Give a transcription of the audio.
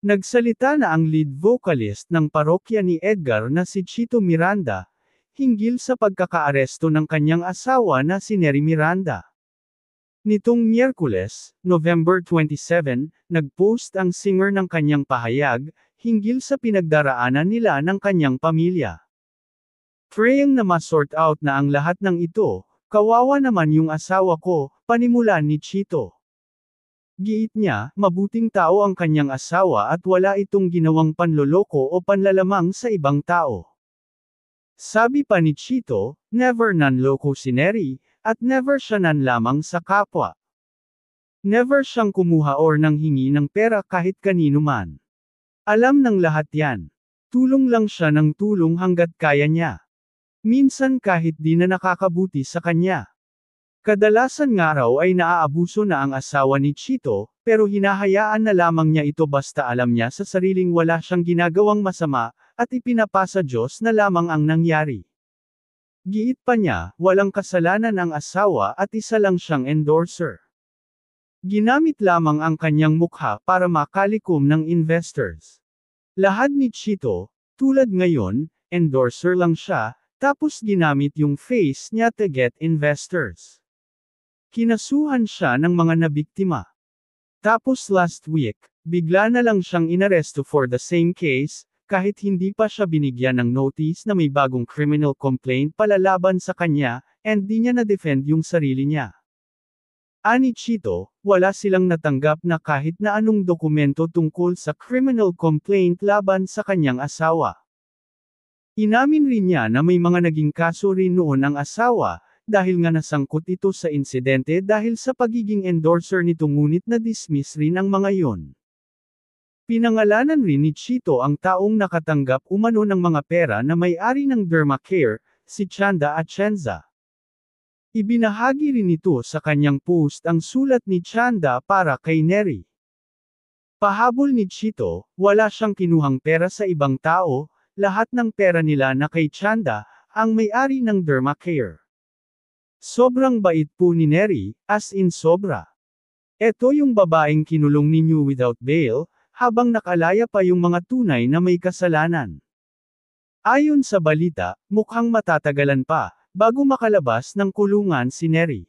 Nagsalita na ang lead vocalist ng parokya ni Edgar na si Chito Miranda, hinggil sa pagkakaaresto ng kanyang asawa na si Neri Miranda. Nitong Miyerkules, November 27, nag-post ang singer ng kanyang pahayag, hinggil sa pinagdaraanan nila ng kanyang pamilya. Praying na ma-sort out na ang lahat ng ito, kawawa naman yung asawa ko, panimulan ni Chito. Giit niya, mabuting tao ang kanyang asawa at wala itong ginawang panloloko o panlalamang sa ibang tao. Sabi pa ni Chito, never nanloko si Neri, at never siya nanlamang sa kapwa. Never siyang kumuha or nang hingi ng pera kahit kanino man. Alam ng lahat yan. Tulong lang siya ng tulong hanggat kaya niya. Minsan kahit di na nakakabuti sa kanya. Kadalasan nga raw ay naaabuso na ang asawa ni Chito, pero hinahayaan na lamang niya ito basta alam niya sa sariling wala siyang ginagawang masama, at ipinapasa Diyos na lamang ang nangyari. Giit pa niya, walang kasalanan ang asawa at isa lang siyang endorser. Ginamit lamang ang kanyang mukha para makalikom ng investors. Lahad ni Chito, tulad ngayon, endorser lang siya, tapos ginamit yung face niya to get investors. Kinasuhan siya ng mga nabiktima. Tapos last week, bigla na lang siyang inaresto for the same case, kahit hindi pa siya binigyan ng notice na may bagong criminal complaint palalaban sa kanya, and di niya na-defend yung sarili niya. Ani Chito, wala silang natanggap na kahit na anong dokumento tungkol sa criminal complaint laban sa kanyang asawa. Inamin rin niya na may mga naging kaso rin noon ang asawa, dahil nga nasangkot ito sa insidente dahil sa pagiging endorser nito ngunit na-dismiss rin ang mga yon. Pinangalanan rin ni Chito ang taong nakatanggap umano ng mga pera na may-ari ng Dermacare, si Chanda Atienza. Ibinahagi rin ito sa kanyang post ang sulat ni Chanda para kay Neri. Pahabol ni Chito, wala siyang kinuhang pera sa ibang tao, lahat ng pera nila na kay Chanda, ang may-ari ng Dermacare. Sobrang bait po ni Neri, as in sobra. Ito yung babaeng kinulong ninyo without bail, habang nakalaya pa yung mga tunay na may kasalanan. Ayon sa balita, mukhang matatagalan pa, bago makalabas ng kulungan si Neri.